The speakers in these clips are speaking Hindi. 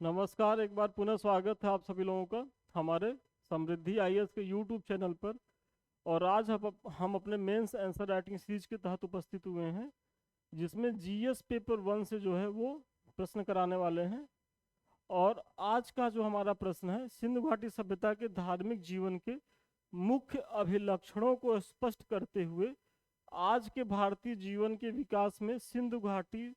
नमस्कार, एक बार पुनः स्वागत है आप सभी लोगों का हमारे समृद्धि आईएएस के यूट्यूब चैनल पर। और आज हम अपने मेंस आंसर राइटिंग सीरीज के तहत उपस्थित हुए हैं, जिसमें जीएस पेपर 1 से जो है वो प्रश्न कराने वाले हैं। और आज का जो हमारा प्रश्न है, सिंधु घाटी सभ्यता के धार्मिक जीवन के मुख्य अभिलक्षणों को स्पष्ट करते हुए आज के भारतीय जीवन के विकास में सिंधु घाटी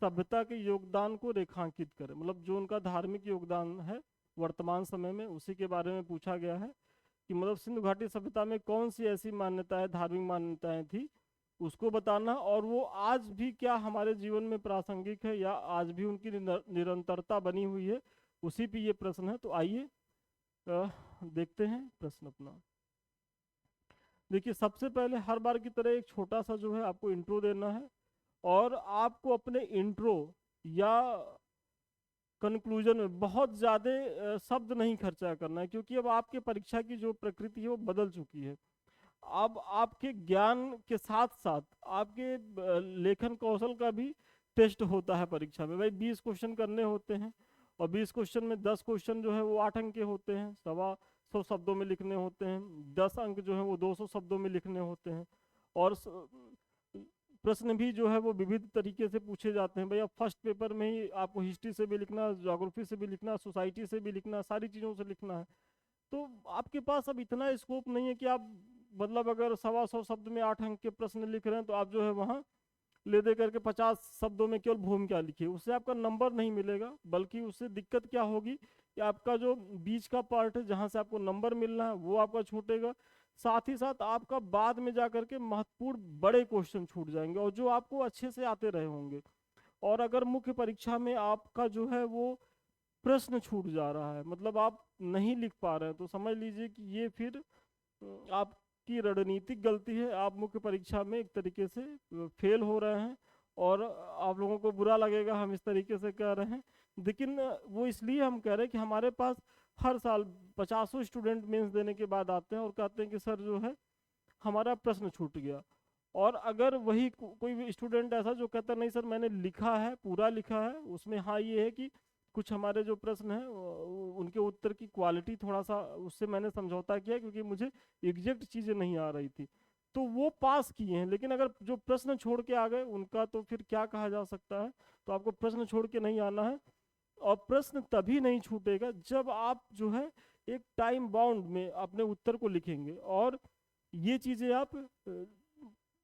सभ्यता के योगदान को रेखांकित करें। मतलब जो उनका धार्मिक योगदान है वर्तमान समय में, उसी के बारे में पूछा गया है कि मतलब सिंधु घाटी सभ्यता में कौन सी ऐसी मान्यताएं, धार्मिक मान्यताएं थी, उसको बताना। और वो आज भी क्या हमारे जीवन में प्रासंगिक है या आज भी उनकी निरंतरता बनी हुई है, उसी पे ये प्रश्न है। तो आइए देखते हैं प्रश्न अपना। देखिए, सबसे पहले हर बार की तरह एक छोटा सा जो है आपको इंट्रो देना है, और आपको अपने इंट्रो या कंक्लूजन में बहुत ज़्यादा शब्द नहीं खर्चा करना है, क्योंकि अब आपके परीक्षा की जो प्रकृति है वो बदल चुकी है। अब आपके ज्ञान के साथ साथ आपके लेखन कौशल का भी टेस्ट होता है परीक्षा में। भाई 20 क्वेश्चन करने होते हैं, और 20 क्वेश्चन में 10 क्वेश्चन जो है वो 8 अंक के होते हैं, 125 शब्दों में लिखने होते हैं। 10 अंक जो है वो 200 शब्दों में लिखने होते हैं। और प्रश्न भी जो है वो विविध तरीके से पूछे जाते हैं। भैया फर्स्ट पेपर में ही आपको हिस्ट्री से भी लिखना, ज्योग्राफी से भी लिखना, सोसाइटी से भी लिखना, सारी चीज़ों से लिखना है। तो आपके पास अब इतना स्कोप नहीं है कि आप मतलब अगर 125 शब्द में 8 अंक के प्रश्न लिख रहे हैं तो आप जो है वहाँ ले दे करके 50 शब्दों में केवल भूमिका लिखिए। उससे आपका नंबर नहीं मिलेगा, बल्कि उससे दिक्कत क्या होगी कि आपका जो बीच का पार्ट है जहाँ से आपको नंबर मिलना है वो आपका छूटेगा। साथ ही साथ आपका बाद में जा करके महत्वपूर्ण बड़े क्वेश्चन छूट जाएंगे, और जो आपको अच्छे से आते रहे होंगे। और अगर मुख्य परीक्षा में आपका जो है वो प्रश्न छूट जा रहा है, मतलब आप नहीं लिख पा रहे हैं, तो समझ लीजिए कि ये फिर आपकी रणनीतिक गलती है। आप मुख्य परीक्षा में एक तरीके से फेल हो रहे हैं, और आप लोगों को बुरा लगेगा हम इस तरीके से कह रहे हैं। लेकिन वो इसलिए हम कह रहे हैं कि हमारे पास हर साल 50 स्टूडेंट मेंस देने के बाद आते हैं और कहते हैं कि सर जो है हमारा प्रश्न छूट गया। और अगर वही कोई भी स्टूडेंट ऐसा जो कहता नहीं सर मैंने लिखा है, पूरा लिखा है, उसमें हाँ ये है कि कुछ हमारे जो प्रश्न हैं उनके उत्तर की क्वालिटी थोड़ा सा उससे मैंने समझौता किया, क्योंकि मुझे एग्जैक्ट चीज़ें नहीं आ रही थी, तो वो पास किए हैं। लेकिन अगर जो प्रश्न छोड़ के आ गए उनका तो फिर क्या कहा जा सकता है। तो आपको प्रश्न छोड़ के नहीं आना है, और प्रश्न तभी नहीं छूटेगा जब आप जो है एक टाइम बाउंड में अपने उत्तर को लिखेंगे। और ये चीज़ें आप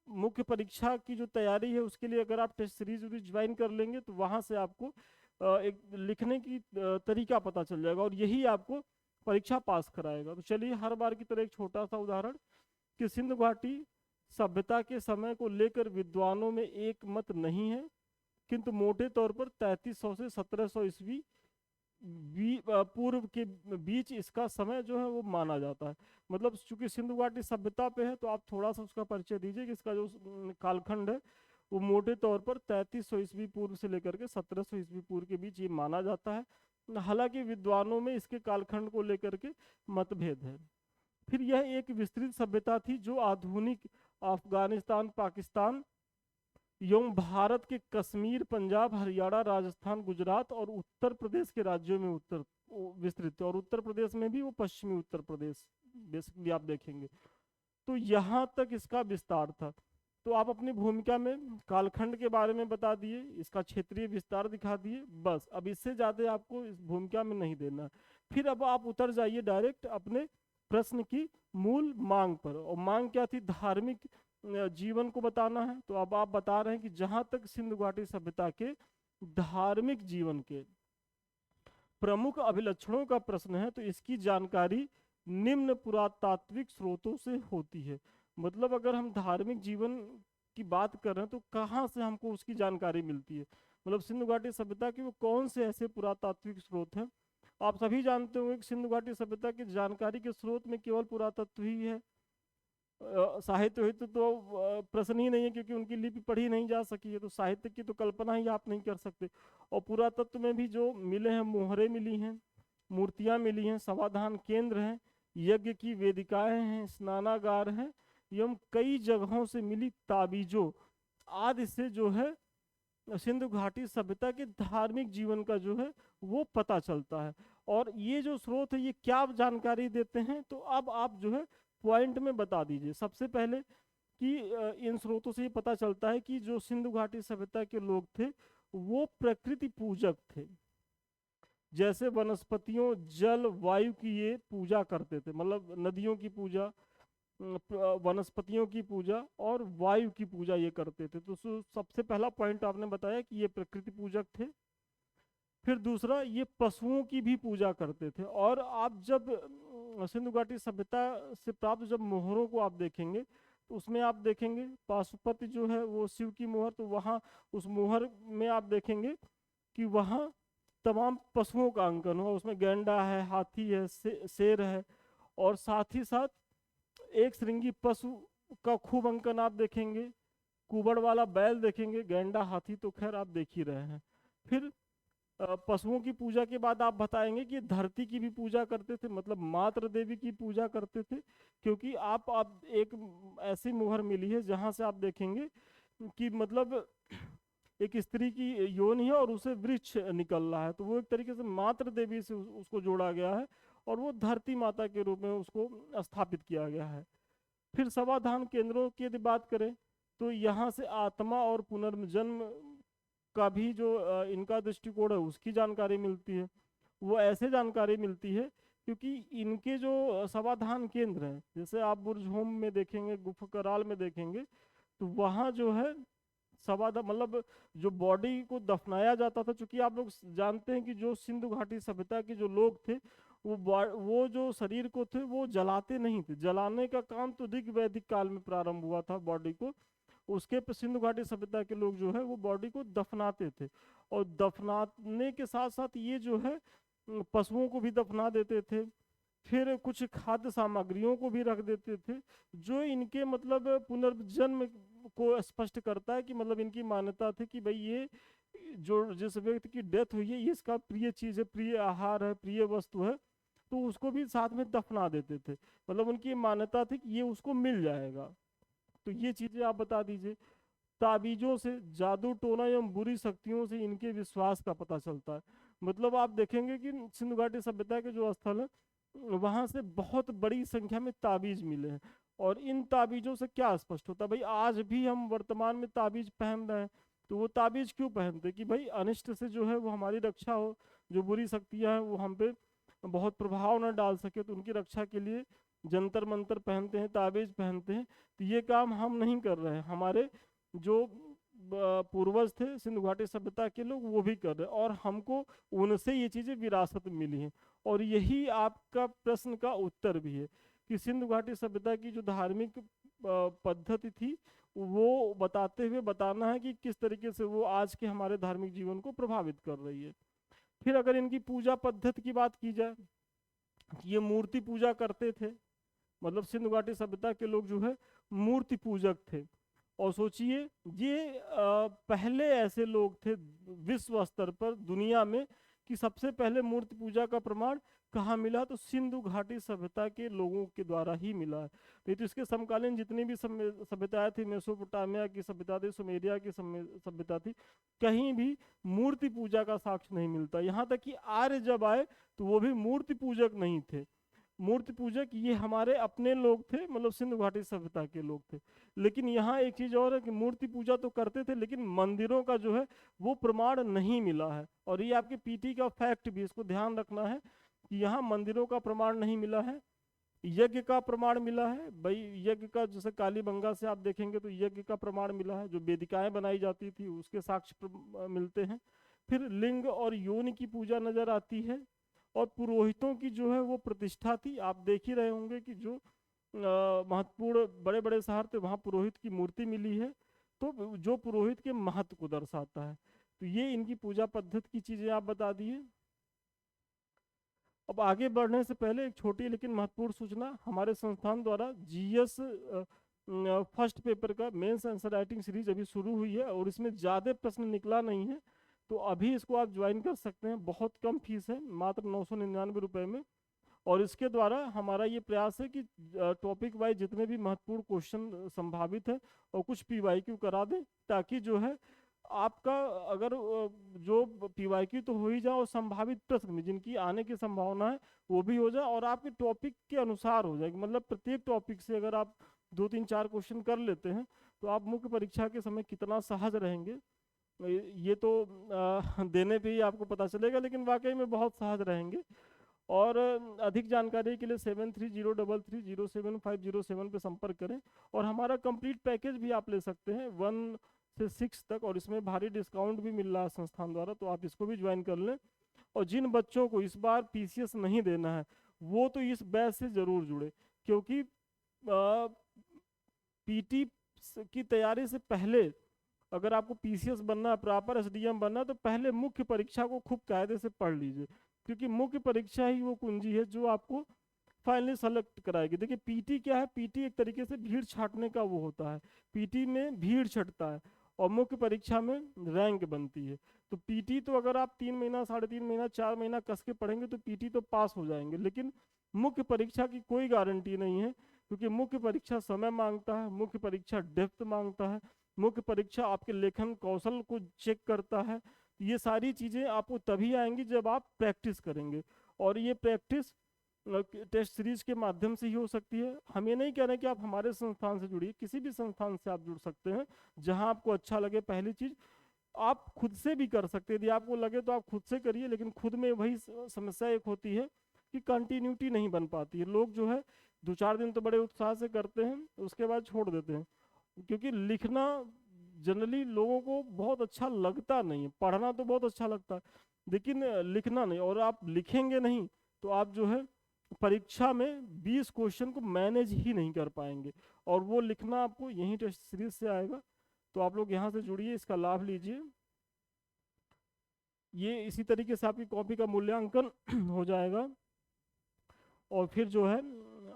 मुख्य परीक्षा की जो तैयारी है उसके लिए अगर आप टेस्ट सीरीज ज्वाइन कर लेंगे तो वहाँ से आपको एक लिखने की तरीका पता चल जाएगा, और यही आपको परीक्षा पास कराएगा। तो चलिए हर बार की तरह एक छोटा सा उदाहरण कि सिंधु घाटी सभ्यता के समय को लेकर विद्वानों में एक मत नहीं है, किंतु मोटे तौर पर 3300 से 1700 ईस्वी पूर्व के बीच इसका समय जो है वो माना जाता है। मतलब चूंकि सिंधु घाटी सभ्यता पे है तो आप थोड़ा सा उसका परिचय दीजिए कि इसका जो कालखंड है वो मोटे तौर पर 3300 ईस्वी पूर्व से लेकर के 1700 ईस्वी पूर्व के बीच ये माना जाता है। हालांकि विद्वानों में इसके कालखंड को लेकर के मतभेद है। फिर यह एक विस्तृत सभ्यता थी जो आधुनिक अफगानिस्तान, पाकिस्तान एवं भारत के कश्मीर, पंजाब, हरियाणा, राजस्थान, गुजरात और उत्तर प्रदेश के राज्यों में विस्तृत है। और उत्तर प्रदेश में भी वो पश्चिमी उत्तर प्रदेश बेसिकली आप देखेंगे। तो यहाँ तक इसका विस्तार था। तो आप अपनी भूमिका में कालखंड के बारे में बता दिए, इसका क्षेत्रीय विस्तार दिखा दिए, बस। अब इससे ज़्यादा आपको इस भूमिका में नहीं देना। फिर अब आप उतर जाइए डायरेक्ट अपने प्रश्न की मूल मांग पर। और मांग क्या थी? धार्मिक जीवन को बताना है। तो अब आप बता रहे हैं कि जहां तक सिंधु घाटी सभ्यता के धार्मिक जीवन के प्रमुख अभिलक्षणों का प्रश्न है तो इसकी जानकारी निम्न पुरातात्विक स्रोतों से होती है। मतलब अगर हम धार्मिक जीवन की बात कर रहे हैं तो कहाँ से हमको उसकी जानकारी मिलती है, मतलब सिंधु घाटी सभ्यता के वो कौन से ऐसे पुरातात्विक स्रोत हैं। आप सभी जानते होंगे कि सिंधु घाटी सभ्यता की जानकारी के स्रोत में केवल पुरातत्व ही है। साहित्य हित तो प्रश्न ही नहीं है, क्योंकि उनकी लिपि पढ़ी नहीं जा सकी है, तो साहित्य की तो कल्पना ही आप नहीं कर सकते। और पुरातत्व में भी जो मिले हैं, मोहरें मिली हैं, मूर्तियां मिली हैं, समाधान केंद्र हैं, यज्ञ की वेदिकाएं हैं, स्नानागार हैं, एवं कई जगहों से मिली ताबीजों आदि से जो है सिंधु घाटी सभ्यता के धार्मिक जीवन का जो है वो पता चलता है। और ये जो स्रोत है ये क्या जानकारी देते हैं, तो अब आप जो है पॉइंट में बता दीजिए। सबसे पहले कि इन स्रोतों से ये पता चलता है कि जो सिंधु घाटी सभ्यता के लोग थे वो प्रकृति पूजक थे। जैसे वनस्पतियों, जल, वायु की ये पूजा करते थे, मतलब नदियों की पूजा, वनस्पतियों की पूजा और वायु की पूजा ये करते थे। तो सबसे पहला पॉइंट आपने बताया कि ये प्रकृति पूजक थे। फिर दूसरा, ये पशुओं की भी पूजा करते थे। और आप जब सिंधु घाटी सभ्यता से प्राप्त जब मोहरों को आप देखेंगे तो उसमें आप देखेंगे पाशुपति जो है वो शिव की मोहर, तो वहाँ उस मोहर में आप देखेंगे कि वहाँ तमाम पशुओं का अंकन हुआ। उसमें गैंडा है, हाथी है, शेर है, और साथ ही साथ एक श्रृंगी पशु का खूब अंकन आप देखेंगे। कुबड़ वाला बैल देखेंगे, गैंडा, हाथी तो खैर आप देख ही रहे हैं। फिर पशुओं की पूजा के बाद आप बताएंगे कि धरती की भी पूजा करते थे, मतलब मातृ देवी की पूजा करते थे। क्योंकि आप एक ऐसी मुहर मिली है जहां से आप देखेंगे कि मतलब एक स्त्री की योनि है और उसे वृक्ष निकल रहा है, तो वो एक तरीके से मातृ देवी से उसको जोड़ा गया है और वो धरती माता के रूप में उसको स्थापित किया गया है। फिर समाधान केंद्रों की यदि बात करें तो यहाँ से आत्मा और पुनर्जन्म का भी जो इनका दृष्टिकोण है उसकी जानकारी मिलती है। वो ऐसे जानकारी मिलती है क्योंकि इनके जो समाधान केंद्र हैं, जैसे आप बुर्जहोम में देखेंगे, गुफकराल में देखेंगे, तो वहाँ जो है समाधान मतलब जो बॉडी को दफनाया जाता था। चूंकि आप लोग जानते हैं कि जो सिंधु घाटी सभ्यता के जो लोग थे वो जो शरीर को थे वो जलाते नहीं थे। जलाने का काम तो ऋग्वैदिक काल में प्रारंभ हुआ था बॉडी को। उसके सिंधु घाटी सभ्यता के लोग जो है वो बॉडी को दफनाते थे, और दफनाने के साथ साथ ये जो है पशुओं को भी दफना देते थे। फिर कुछ खाद्य सामग्रियों को भी रख देते थे, जो इनके मतलब पुनर्जन्म को स्पष्ट करता है। कि मतलब इनकी मान्यता थी कि भाई ये जो जिस व्यक्ति की डेथ हुई है ये इसका प्रिय चीज है, प्रिय आहार है, प्रिय वस्तु है, तो उसको भी साथ में दफना देते थे। मतलब उनकी मान्यता थी कि ये उसको मिल जाएगा। तो ये चीजें आप बता दीजिए। ताबीजों से, जादू टोना एवं बुरी शक्तियों से इनके विश्वास का पता चलता है। मतलब आप देखेंगे कि सिंधु घाटी सभ्यता के जो स्थल है वहां से बहुत बड़ी संख्या में ताबीज मिले हैं। और इन ताबीजों से क्या स्पष्ट होता है, भाई आज भी हम वर्तमान में ताबीज पहन रहे हैं, तो वो ताबीज क्यों पहनते कि भाई अनिष्ट से जो है वो हमारी रक्षा हो, जो बुरी शक्तियां हैं वो हम पे बहुत प्रभाव न डाल सके, तो उनकी रक्षा के लिए जंतर मंतर पहनते हैं, ताबीज पहनते हैं। तो ये काम हम नहीं कर रहे हैं, हमारे जो पूर्वज थे सिंधु घाटी सभ्यता के लोग वो भी कर रहे हैं, और हमको उनसे ये चीज़ें विरासत में मिली हैं। और यही आपका प्रश्न का उत्तर भी है कि सिंधु घाटी सभ्यता की जो धार्मिक पद्धति थी वो बताते हुए बताना है कि किस तरीके से वो आज के हमारे धार्मिक जीवन को प्रभावित कर रही है। फिर अगर इनकी पूजा पद्धति की बात की जाए, ये मूर्ति पूजा करते थे। मतलब सिंधु घाटी सभ्यता के लोग जो है मूर्ति पूजक थे। और सोचिए ये पहले ऐसे लोग थे विश्व स्तर पर दुनिया में कि सबसे पहले मूर्ति पूजा का प्रमाण कहाँ मिला, तो सिंधु घाटी सभ्यता के लोगों के द्वारा ही मिला है। नहीं तो इसके समकालीन जितनी भी सभ्यताएं थी, मेसोपोटामिया की सभ्यता थी, सुमेरिया की सभ्यता थी, कहीं भी मूर्ति पूजा का साक्ष्य नहीं मिलता। यहाँ तक कि आर्य जब आए तो वो भी मूर्ति पूजक नहीं थे। मूर्ति पूजक ये हमारे अपने लोग थे, मतलब सिंधु घाटी सभ्यता के लोग थे। लेकिन यहाँ एक चीज और है कि मूर्ति पूजा तो करते थे लेकिन मंदिरों का जो है वो प्रमाण नहीं मिला है। और ये आपके पीटी का फैक्ट भी, इसको ध्यान रखना है कि यहाँ मंदिरों का प्रमाण नहीं मिला है, यज्ञ का प्रमाण मिला है। भाई यज्ञ का, जैसे कालीबंगा से आप देखेंगे तो यज्ञ का प्रमाण मिला है, जो वेदिकाएं बनाई जाती थी उसके साक्ष्य मिलते हैं। फिर लिंग और योनि की पूजा नजर आती है। और पुरोहितों की जो है वो प्रतिष्ठा थी। आप देख ही रहे होंगे कि जो महत्वपूर्ण बड़े बड़े शहर थे वहाँ पुरोहित की मूर्ति मिली है, तो जो पुरोहित के महत्व को दर्शाता है। तो ये इनकी पूजा पद्धति की चीजें आप बता दिए। अब आगे बढ़ने से पहले एक छोटी लेकिन महत्वपूर्ण सूचना, हमारे संस्थान द्वारा जीएस फर्स्ट पेपर का मेंस आंसर राइटिंग सीरीज अभी शुरू हुई है और इसमें ज़्यादा प्रश्न निकला नहीं है, तो अभी इसको आप ज्वाइन कर सकते हैं। बहुत कम फीस है, मात्र 999 रुपये में। और इसके द्वारा हमारा ये प्रयास है कि टॉपिक वाइज जितने भी महत्वपूर्ण क्वेश्चन संभावित है और कुछ पीवाईक्यू करा दें, ताकि जो है आपका अगर जो पीवाईक्यू तो हो ही जाए और संभावित प्रश्न में जिनकी आने की संभावना है वो भी हो जाए, और आपके टॉपिक के अनुसार हो जाए। मतलब प्रत्येक टॉपिक से अगर आप 2 3 4 क्वेश्चन कर लेते हैं तो आप मुख्य परीक्षा के समय कितना सहज रहेंगे, ये तो देने पे ही आपको पता चलेगा, लेकिन वाकई में बहुत सहज रहेंगे। और अधिक जानकारी के लिए 7303307507 पे संपर्क करें। और हमारा कंप्लीट पैकेज भी आप ले सकते हैं 1 से 6 तक, और इसमें भारी डिस्काउंट भी मिल रहा है संस्थान द्वारा, तो आप इसको भी ज्वाइन कर लें। और जिन बच्चों को इस बार पीसीएस नहीं देना है वो तो इस बैच से ज़रूर जुड़े, क्योंकि पीटी की तैयारी से पहले अगर आपको पीसीएस बनना है, प्रॉपर एसडीएम बनना है, तो पहले मुख्य परीक्षा को खूब कायदे से पढ़ लीजिए, क्योंकि मुख्य परीक्षा ही वो कुंजी है जो आपको फाइनली सेलेक्ट कराएगी। देखिए पीटी क्या है, पीटी एक तरीके से भीड़ छाटने का वो होता है, पीटी में भीड़ छटता है और मुख्य परीक्षा में रैंक बनती है। तो पीटी तो अगर आप 3 महीना 3.5 महीना 4 महीना कस के पढ़ेंगे तो पीटी तो पास हो जाएंगे, लेकिन मुख्य परीक्षा की कोई गारंटी नहीं है, क्योंकि मुख्य परीक्षा समय मांगता है, मुख्य परीक्षा डेप्थ मांगता है, मुख्य परीक्षा आपके लेखन कौशल को चेक करता है। ये सारी चीज़ें आपको तभी आएंगी जब आप प्रैक्टिस करेंगे, और ये प्रैक्टिस टेस्ट सीरीज के माध्यम से ही हो सकती है। हम ये नहीं कह रहे कि आप हमारे संस्थान से जुड़िए, किसी भी संस्थान से आप जुड़ सकते हैं जहां आपको अच्छा लगे। पहली चीज आप खुद से भी कर सकते हैं, यदि आपको लगे तो आप खुद से करिए, लेकिन खुद में वही समस्या एक होती है कि कंटिन्यूटी नहीं बन पाती है। लोग जो है 2 4 दिन तो बड़े उत्साह से करते हैं, उसके बाद छोड़ देते हैं, क्योंकि लिखना जनरली लोगों को बहुत अच्छा लगता नहीं है। पढ़ना तो बहुत अच्छा लगता है लेकिन लिखना नहीं, और आप लिखेंगे नहीं तो आप जो है परीक्षा में 20 क्वेश्चन को मैनेज ही नहीं कर पाएंगे, और वो लिखना आपको यहीं टेस्ट सीरीज से आएगा। तो आप लोग यहाँ से जुड़िए, इसका लाभ लीजिए। ये इसी तरीके से आपकी कॉपी का मूल्यांकन हो जाएगा, और फिर जो है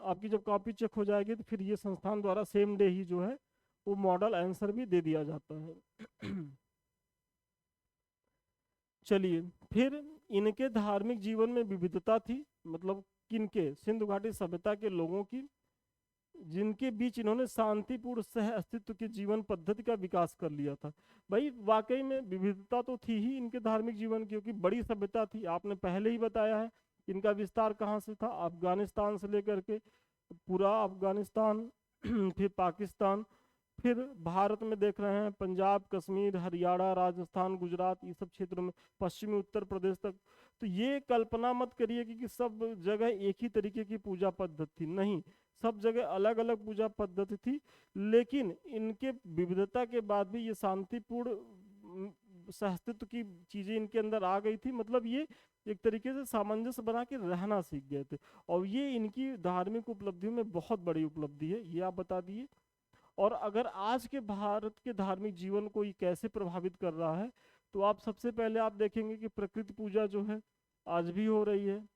आपकी जब कॉपी चेक हो जाएगी तो फिर ये संस्थान द्वारा सेम डे ही जो है वो मॉडल आंसर भी दे दिया जाता है। चलिए, फिर इनके धार्मिक जीवन में विविधता थी, मतलब किनके, सिंधु घाटी सभ्यता के लोगों की, जिनके बीच इन्होंने शांतिपूर्ण सह अस्तित्व की जीवन पद्धति का विकास कर लिया था। भाई वाकई में विविधता तो थी ही इनके धार्मिक जीवन की, क्योंकि बड़ी सभ्यता थी। आपने पहले ही बताया है इनका विस्तार कहाँ से था, अफगानिस्तान से लेकर के पूरा अफगानिस्तान, फिर पाकिस्तान, फिर भारत में देख रहे हैं पंजाब, कश्मीर, हरियाणा, राजस्थान, गुजरात, ये सब क्षेत्रों में, पश्चिमी उत्तर प्रदेश तक। तो ये कल्पना मत करिए कि सब जगह एक ही तरीके की पूजा पद्धति थी, नहीं, सब जगह अलग अलग पूजा पद्धति थी। लेकिन इनके विविधता के बाद भी ये शांतिपूर्ण सहअस्तित्व की चीजें इनके अंदर आ गई थी। मतलब ये एक तरीके से सामंजस्य बना के रहना सीख गए थे, और ये इनकी धार्मिक उपलब्धियों में बहुत बड़ी उपलब्धि है, ये आप बता दिए। और अगर आज के भारत के धार्मिक जीवन को ये कैसे प्रभावित कर रहा है, तो आप सबसे पहले आप देखेंगे कि प्रकृति पूजा जो है आज भी हो रही है।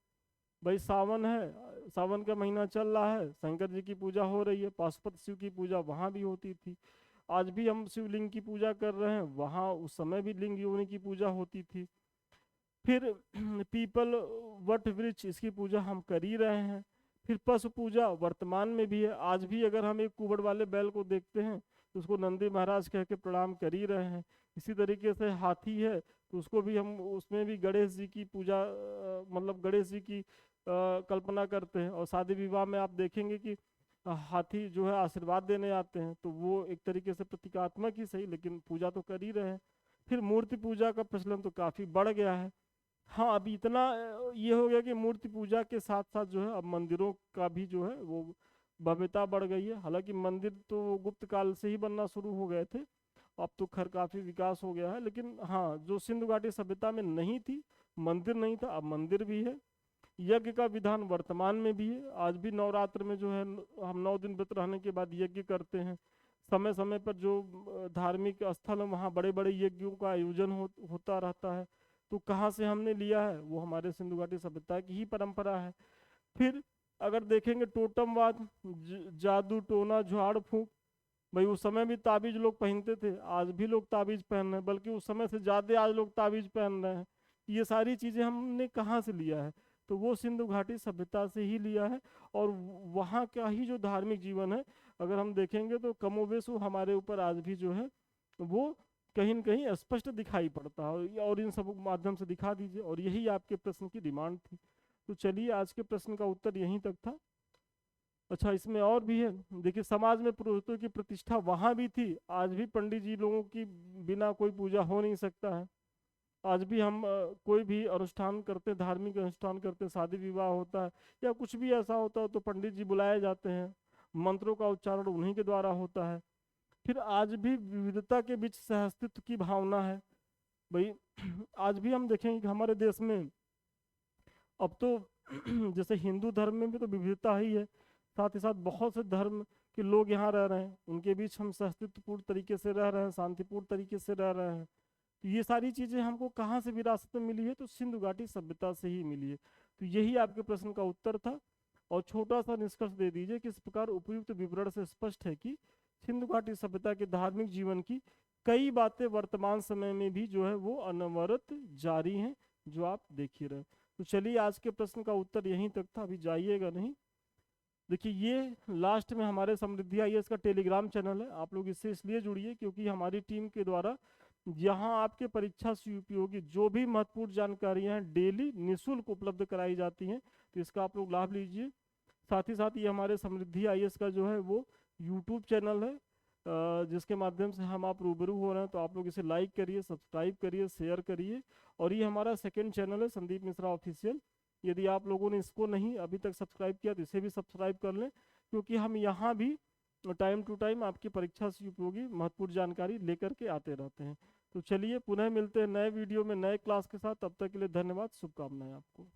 भाई सावन है, सावन का महीना चल रहा है, शंकर जी की पूजा हो रही है, पाशुपत शिव की पूजा वहाँ भी होती थी। आज भी हम शिवलिंग की पूजा कर रहे हैं, वहाँ उस समय भी लिंग योनि की पूजा होती थी। फिर पीपल, वट, वृक्ष, इसकी पूजा हम कर ही रहे हैं। फिर पशु पूजा वर्तमान में भी है, आज भी अगर हम एक कुबड़ वाले बैल को देखते हैं तो उसको नंदी महाराज कह के प्रणाम कर ही रहे हैं। इसी तरीके से हाथी है तो उसको भी हम, उसमें भी गणेश जी की पूजा, मतलब गणेश जी की कल्पना करते हैं। और शादी विवाह में आप देखेंगे कि हाथी जो है आशीर्वाद देने आते हैं, तो वो एक तरीके से प्रतीकात्मक ही सही, लेकिन पूजा तो कर ही रहे हैं। फिर मूर्ति पूजा का प्रचलन तो काफ़ी बढ़ गया है। हाँ, अभी इतना ये हो गया कि मूर्ति पूजा के साथ साथ जो है अब मंदिरों का भी जो है वो भव्यता बढ़ गई है। हालांकि मंदिर तो गुप्त काल से ही बनना शुरू हो गए थे, अब तो खैर काफ़ी विकास हो गया है। लेकिन हाँ, जो सिंधु घाटी सभ्यता में नहीं थी, मंदिर नहीं था, अब मंदिर भी है। यज्ञ का विधान वर्तमान में भी है, आज भी नवरात्र में जो है हम 9 दिन व्रत रहने के बाद यज्ञ करते हैं। समय समय पर जो धार्मिक स्थल है वहाँ बड़े बड़े यज्ञों का आयोजन होता रहता है। तो कहाँ से हमने लिया है, वो हमारे सिंधु घाटी सभ्यता की ही परंपरा है। फिर अगर देखेंगे टोटमवाद, जादू टोना झाड़ फूंक, भाई उस समय भी ताबीज लोग पहनते थे, आज भी लोग ताबीज पहन रहे हैं, बल्कि उस समय से ज़्यादा आज लोग ताबीज पहन रहे हैं। ये सारी चीज़ें हमने कहाँ से लिया है, तो वो सिंधु घाटी सभ्यता से ही लिया है। और वहाँ का ही जो धार्मिक जीवन है अगर हम देखेंगे तो कमोबेश वो हमारे ऊपर आज भी जो है वो कहीं न कहीं स्पष्ट दिखाई पड़ता है, और इन सब माध्यम से दिखा दीजिए। और यही आपके प्रश्न की डिमांड थी। तो चलिए, आज के प्रश्न का उत्तर यहीं तक था। अच्छा, इसमें और भी है। देखिए, समाज में पुरोहितों की प्रतिष्ठा वहाँ भी थी, आज भी पंडित जी लोगों की बिना कोई पूजा हो नहीं सकता है। आज भी हम कोई भी अनुष्ठान करते, धार्मिक अनुष्ठान करते, शादी विवाह होता है या कुछ भी ऐसा होता है तो पंडित जी बुलाए जाते हैं, मंत्रों का उच्चारण उन्हीं के द्वारा होता है। फिर आज भी विविधता के बीच सहअस्तित्व की भावना है भाई। आज भी हम देखेंगे कि हमारे देश में अब तो जैसे हिंदू धर्म में भी तो विविधता ही है, साथ ही साथ बहुत से धर्म के लोग यहाँ रह रहे हैं, उनके बीच हम सहअस्तित्वपूर्ण तरीके से रह रहे हैं, शांतिपूर्ण तरीके से रह रहे हैं। तो ये सारी चीज़ें हमको कहाँ से विरासत में मिली है? तो सिंधु घाटी सभ्यता से ही मिली है। तो यही आपके प्रश्न का उत्तर था। और छोटा सा निष्कर्ष दे दीजिए कि इस प्रकार उपयुक्त विवरण से स्पष्ट है कि सिंधु घाटी सभ्यता के धार्मिक जीवन की कई बातें वर्तमान समय में भी जो है वो अनवरत जारी हैं, जो आप देख ही रहे। तो चलिए, आज के प्रश्न का उत्तर यहीं तक था, अभी जाइएगा नहीं। देखिए, ये लास्ट में हमारे समृद्धि आईएएस का टेलीग्राम चैनल है, आप लोग इससे इसलिए जुड़िए क्योंकि हमारी टीम के द्वारा यहाँ आपके परीक्षा से उपयोगी जो भी महत्वपूर्ण जानकारियाँ हैं डेली निःशुल्क उपलब्ध कराई जाती हैं, तो इसका आप लोग लाभ लीजिए। साथ ही साथ ये हमारे समृद्धि आईएएस का जो है वो यूट्यूब चैनल है, जिसके माध्यम से हम आप रूबरू हो रहे हैं, तो आप लोग इसे लाइक करिए, सब्सक्राइब करिए, शेयर करिए। और ये हमारा सेकेंड चैनल है, संदीप मिश्रा ऑफिशियल। यदि आप लोगों ने इसको नहीं अभी तक सब्सक्राइब किया तो इसे भी सब्सक्राइब कर लें, क्योंकि हम यहाँ भी टाइम टू टाइम आपकी परीक्षा से उपयोगी महत्वपूर्ण जानकारी लेकर के आते रहते हैं। तो चलिए, पुनः मिलते हैं नए वीडियो में नए क्लास के साथ। तब तक के लिए धन्यवाद, शुभकामनाएं आपको।